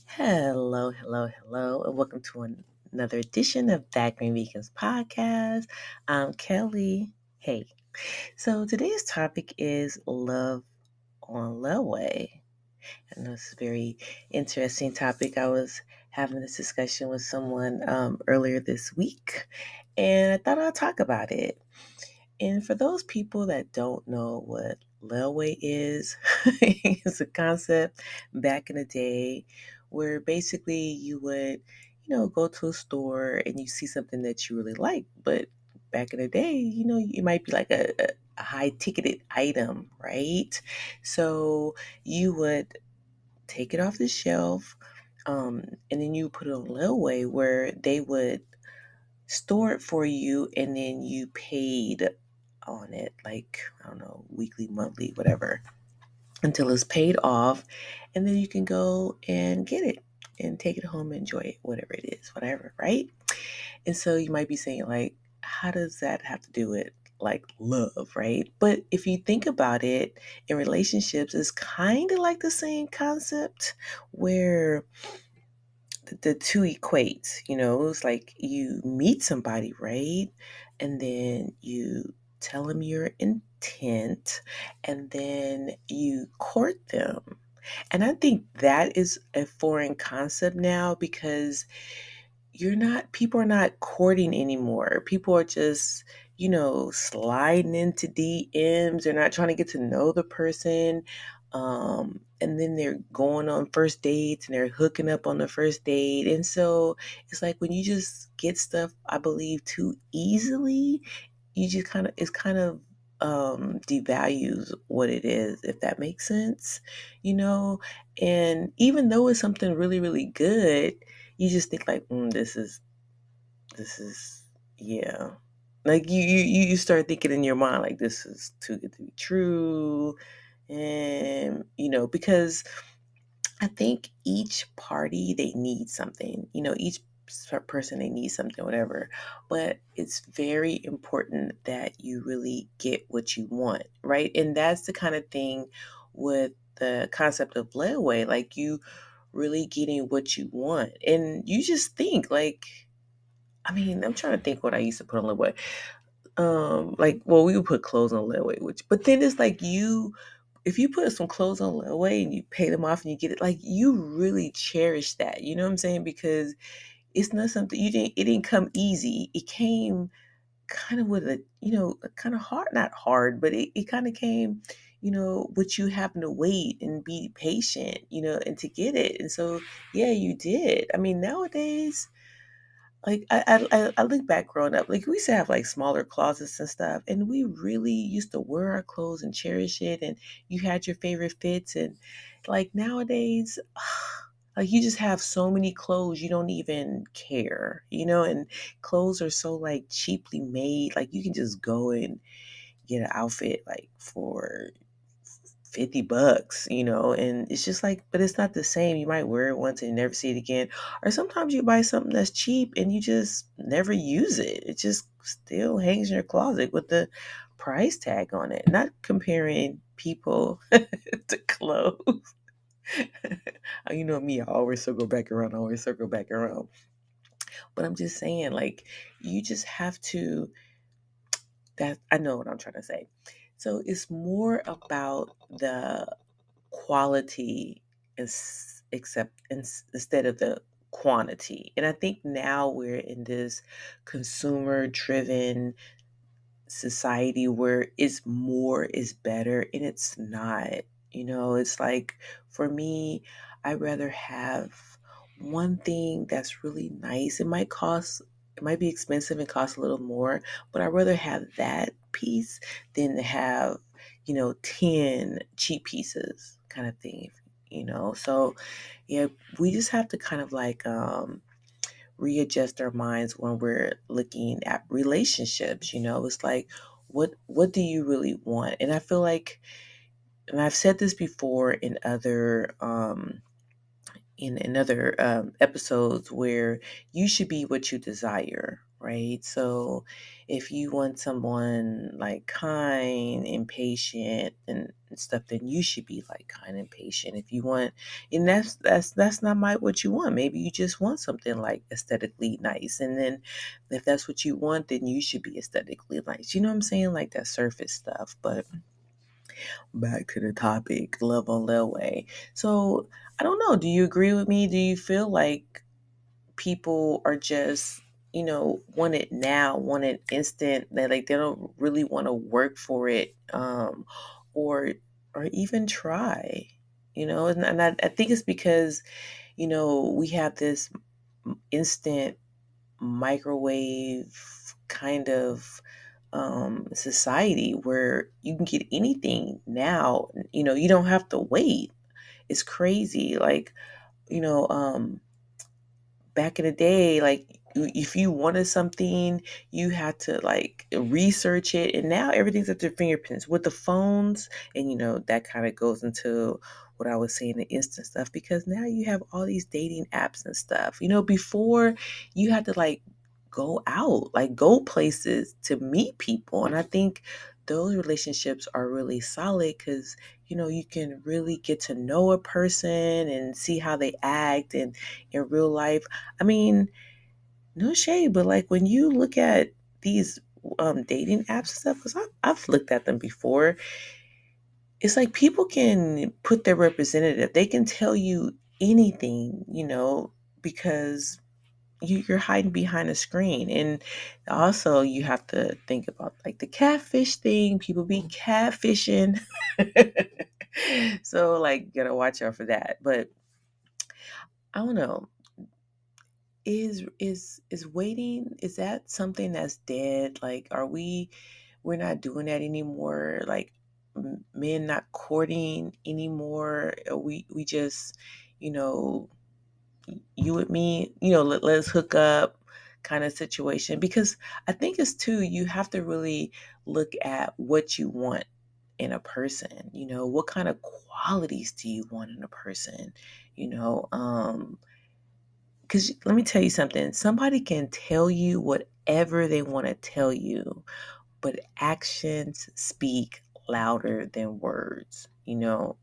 Hello, and welcome to another edition of That Green Vegans Podcast. I'm Kelly. Hey, so today's topic is love on Layway. And this is a very interesting topic. I was having this discussion with someone earlier this week, and I thought I'd talk about it. And for those people that don't know what layaway is, it's a concept back in the day where basically you would, go to a store and you see something that you really like. But back in the day, it might be like a high ticketed item, right? So you would take it off the shelf, and then you put it on layaway where they would store it for you and then you paid on it, like, I don't know, weekly, monthly, whatever, until it's paid off, and then you can go and get it and take it home and enjoy it, whatever it is, whatever, right? And so you might be saying, like, how does that have to do with like love, right? But if you think about it, in relationships, it's kind of like the same concept where the two equate. It's like you meet somebody, right? And then you tell them your intent, and then you court them. And I think that is a foreign concept now, because people are not courting anymore. People are just, sliding into DMs. They're not trying to get to know the person. And then they're going on first dates and they're hooking up on the first date. And so it's like when you just get stuff, I believe, too easily, you just devalues what it is, if that makes sense, you know? And even though it's something really, really good, you just think like, this is, yeah. Like you start thinking in your mind, like, this is too good to be true. And, because I think each party, they need something, each person, they need something, whatever. But it's very important that you really get what you want, right? And that's the kind of thing with the concept of layaway, like you really getting what you want. And you just think like, I mean, I'm trying to think what I used to put on layaway. Like, well, we would put clothes on layaway, but then it's like if you put some clothes on layaway and you pay them off and you get it, like, you really cherish that. You know what I'm saying? Because it's not something it didn't come easy. It came kind of with a, kind of hard, not hard, but it kind of came, with you having to wait and be patient, and to get it. And so, yeah, you did. I mean, nowadays, like, I look back growing up, like, we used to have like smaller closets and stuff, and we really used to wear our clothes and cherish it, and you had your favorite fits. And like nowadays, like, you just have so many clothes you don't even care, and clothes are so like cheaply made. Like, you can just go and get an outfit like for $50, and it's just like, but it's not the same. You might wear it once and never see it again. Or sometimes you buy something that's cheap and you just never use it. It just still hangs in your closet with the price tag on it. Not comparing people to clothes. You know me, I always circle back around, always circle back around. But I'm just saying, like, you just have to, that I know what I'm trying to say. So it's more about the quality instead of the quantity. And I think now we're in this consumer driven society where it's more is better, and it's not. It's like, for me, I'd rather have one thing that's really nice. It might be expensive and cost a little more, but I'd rather have that piece than to have, 10 cheap pieces, kind of thing. So yeah, we just have to kind of like readjust our minds when we're looking at relationships. It's like, what do you really want? And I feel like, and I've said this before in other episodes, where you should be what you desire, right? So if you want someone like kind and patient and stuff, then you should be like kind and patient. If you want, and that's not what you want. Maybe you just want something like aesthetically nice, and then if that's what you want, then you should be aesthetically nice. You know what I'm saying? Like that surface stuff. But back to the topic, love on Layaway. So I don't know. Do you agree with me? Do you feel like people are just, want it now, want it instant? That like they don't really want to work for it, or even try. And I think it's because we have this instant microwave kind of society where you can get anything now. You don't have to wait. It's crazy. Like, you know, um, back in the day, like if you wanted something, you had to like research it, and now everything's at their fingerprints with the phones. And that kind of goes into what I was saying, the instant stuff, because now you have all these dating apps and stuff. Before you had to like go out, like go places to meet people. And I think those relationships are really solid because you can really get to know a person and see how they act and in real life. I mean, no shade, but like when you look at these dating apps and stuff, because I've looked at them before, it's like people can put their representative. They can tell you anything, because you're hiding behind a screen. And also you have to think about like the catfish thing. People be catfishing. So like you gotta watch out for that. But I don't know. Is waiting, is that something that's dead? Like we're not doing that anymore? Like men not courting anymore? We just, you know you and me, let's hook up kind of situation? Because I think it's too, you have to really look at what you want in a person. What kind of qualities do you want in a person? you know um because let me tell you something. Somebody can tell you whatever they want to tell you, but actions speak louder than words, and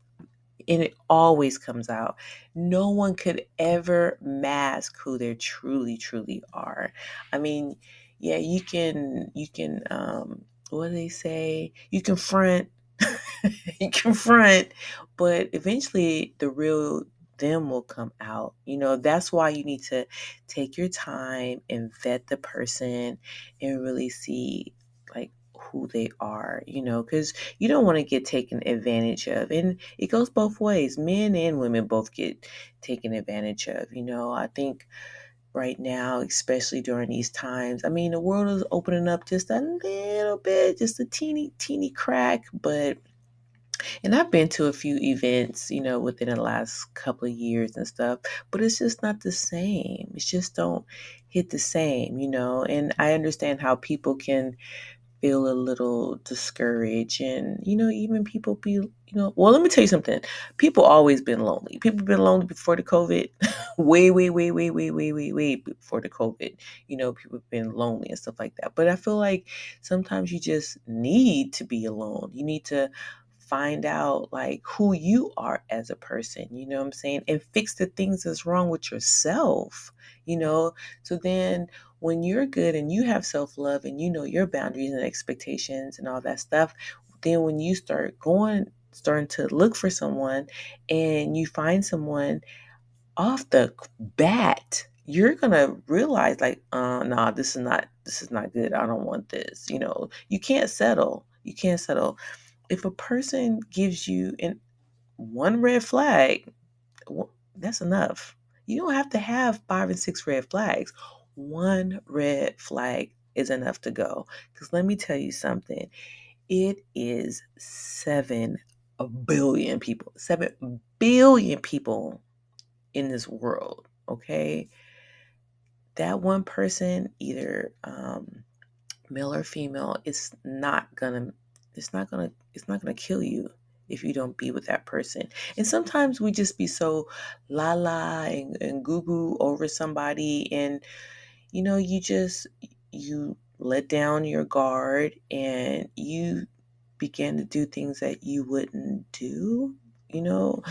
it always comes out. No one could ever mask who they truly, truly are. I mean, yeah, you can, what do they say? You can front, you can front, but eventually the real them will come out. That's why you need to take your time and vet the person and really see like who they are, because you don't want to get taken advantage of. And it goes both ways. Men and women both get taken advantage of. I think right now, especially during these times, I mean, the world is opening up just a little bit, just a teeny, teeny crack. And I've been to a few events, within the last couple of years and stuff, but it's just not the same. It just don't hit the same, and I understand how people can feel a little discouraged. And even people be, well, let me tell you something. People always been lonely. People been lonely before the COVID. Way, way, way, way, way, way, way, way before the COVID. People been lonely and stuff like that. But I feel like sometimes you just need to be alone. You need to find out like who you are as a person, what I'm saying, and fix the things that's wrong with yourself. So then when you're good and you have self-love and your boundaries and expectations and all that stuff, then when you starting to look for someone and you find someone off the bat, you're gonna realize like, nah, this is not good. I don't want this. You can't settle. If a person gives you one red flag, that's enough. You don't have to have 5 and 6 red flags. One red flag is enough to go. Because let me tell you something. It is 7 billion people. 7 billion people in this world. Okay. That one person, either male or female, it's not gonna kill you if you don't be with that person. And sometimes we just be so la la and goo goo over somebody, and you you let down your guard and you begin to do things that you wouldn't do, you know,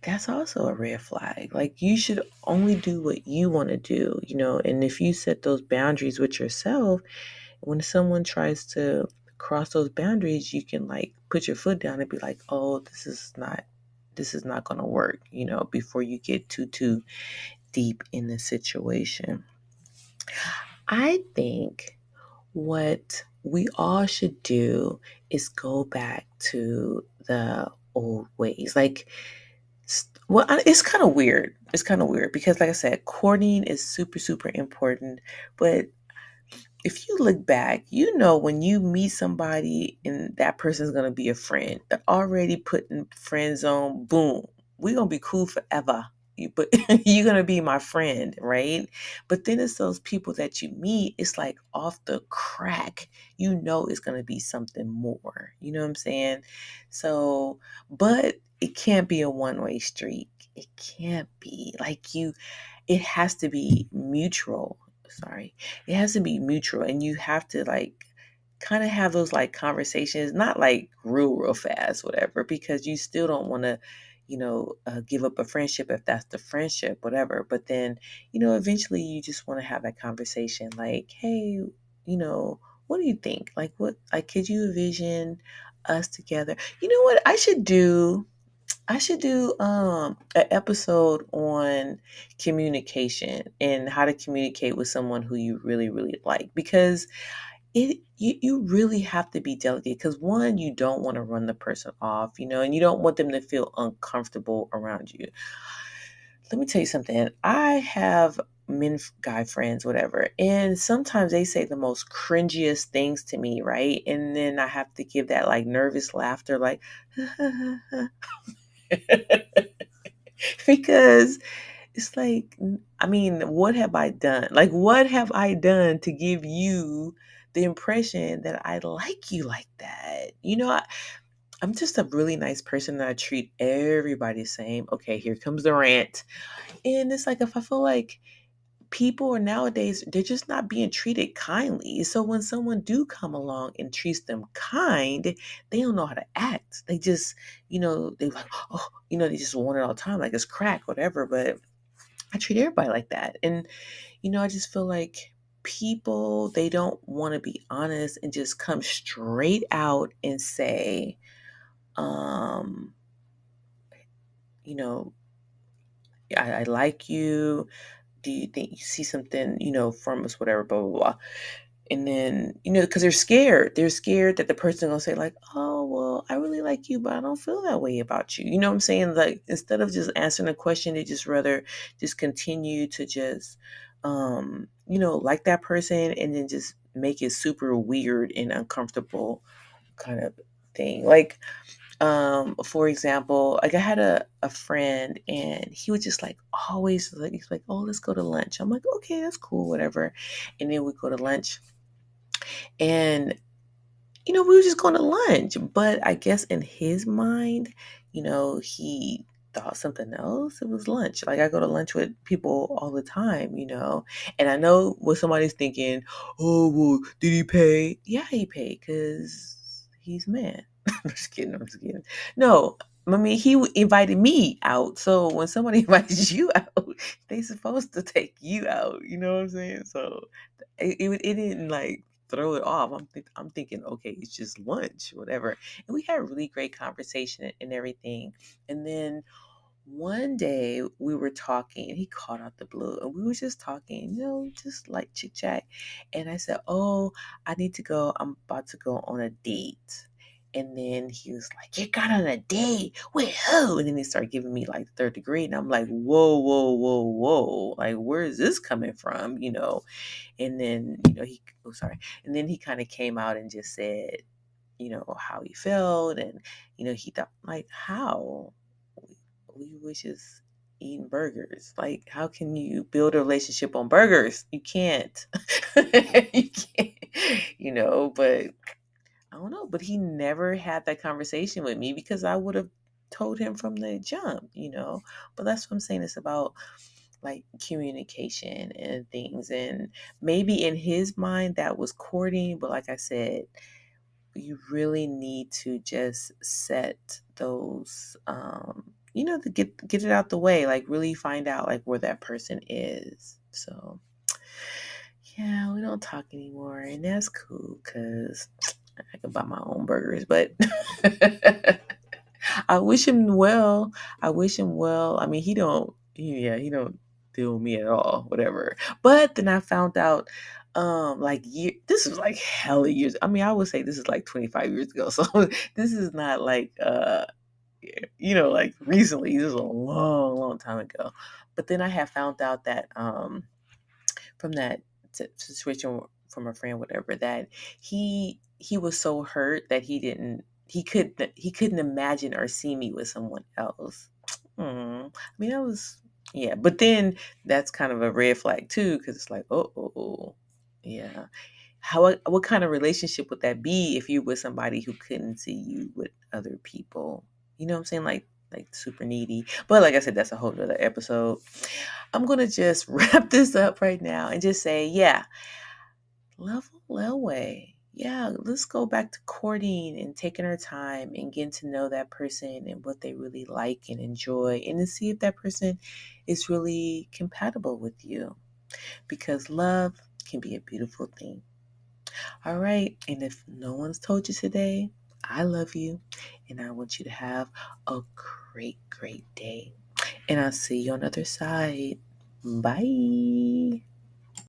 that's also a red flag. Like, you should only do what you want to do, you know, and if you set those boundaries with yourself, when someone tries to cross those boundaries, you can like put your foot down and be like, oh, this is not going to work, you know, before you get too deep in the situation. I think what we all should do is go back to the old ways. Like, well, it's kind of weird. It's kind of weird because, like I said, courting is super, super important. But if you look back, you know, when you meet somebody and that person's going to be a friend, they're already putting friend zone, boom, we're going to be cool forever. But you're going to be my friend, right? But then it's those people that you meet, it's like off the crack. You know it's going to be something more. You know what I'm saying? So, but it can't be a one-way street. It can't be. Like, it has to be mutual. Sorry. It has to be mutual, and you have to like kind of have those like conversations, not like real fast, whatever, because you still don't want to, give up a friendship if that's the friendship, whatever. But then, eventually you just want to have that conversation like, hey, what do you think? Like, like, could you envision us together? You know what? I should do an episode on communication and how to communicate with someone who you really, really like, because you really have to be delicate, because one, you don't want to run the person off, and you don't want them to feel uncomfortable around you. Let me tell you something. I have guy friends, whatever, and sometimes they say the most cringiest things to me, right? And then I have to give that like nervous laughter, like because it's like, I mean, what have I done? Like, what have I done to give you the impression that I like you like that? I'm just a really nice person and I treat everybody the same. Okay, here comes the rant. And it's like, if I feel like people are nowadays, they're just not being treated kindly. So when someone do come along and treats them kind, they don't know how to act. They just, they like, oh, they just want it all the time, like it's crack, whatever. But I treat everybody like that. And, I just feel like people, they don't want to be honest and just come straight out and say, um, you know, I like you. Do you think you see something, from us, whatever, blah, blah, blah. And then, because they're scared that the person gonna say like, oh, well, I really like you, but I don't feel that way about you. You know what I'm saying? Like, instead of just answering a question, they just rather just continue to just, like that person, and then just make it super weird and uncomfortable kind of thing. Like, for example, like I had a friend, and he was just like always like, he's like, oh, let's go to lunch. I'm like, okay, that's cool, whatever. And then we go to lunch, and we were just going to lunch, but I guess in his mind, he thought something else. It was lunch. Like, I go to lunch with people all the time, and I know what somebody's thinking. Oh, well, did he pay? Yeah, he paid because he's a man. I'm just kidding. I'm just kidding. No, I mean, he invited me out. So when somebody invites you out, they supposed to take you out. You know what I'm saying? So it didn't like throw it off. I'm thinking, okay, it's just lunch, whatever. And we had a really great conversation and everything. And then one day we were talking, and he called out the blue, and we were just talking, just like chit chat. And I said, oh, I need to go. I'm about to go on a date. And then he was like, you got on a date with who? And then he started giving me like the third degree. And I'm like, whoa, whoa, whoa, whoa. Like, where is this coming from? And then, And then he kind of came out and just said, how he felt. And, he thought, like, how? We was just eating burgers. Like, how can you build a relationship on burgers? You can't. You can't, but I don't know. But he never had that conversation with me, because I would have told him from the jump. But that's what I'm saying. It's about like communication and things. And maybe in his mind that was courting, but like I said, you really need to just set those, to get it out the way, like really find out like where that person is. So yeah, we don't talk anymore, and that's cool because I can buy my own burgers, but I wish him well. I wish him well. I mean, he don't deal with me at all, whatever. But then I found out, this was like hella years. I mean, I would say this is like 25 years ago. So this is not like, like recently. This is a long, long time ago. But then I have found out that, from that situation from a friend, whatever, that he was so hurt that he couldn't imagine or see me with someone else. I mean, that was, yeah. But then that's kind of a red flag too, because it's like, yeah. What kind of relationship would that be if you were somebody who couldn't see you with other people? You know what I'm saying? Like super needy. But like I said, that's a whole other episode. I'm gonna just wrap this up right now and just say, yeah, Layway. Yeah, let's go back to courting and taking our time and getting to know that person and what they really like and enjoy, and to see if that person is really compatible with you. Because love can be a beautiful thing. All right. And if no one's told you today, I love you and I want you to have a great, great day. And I'll see you on the other side. Bye.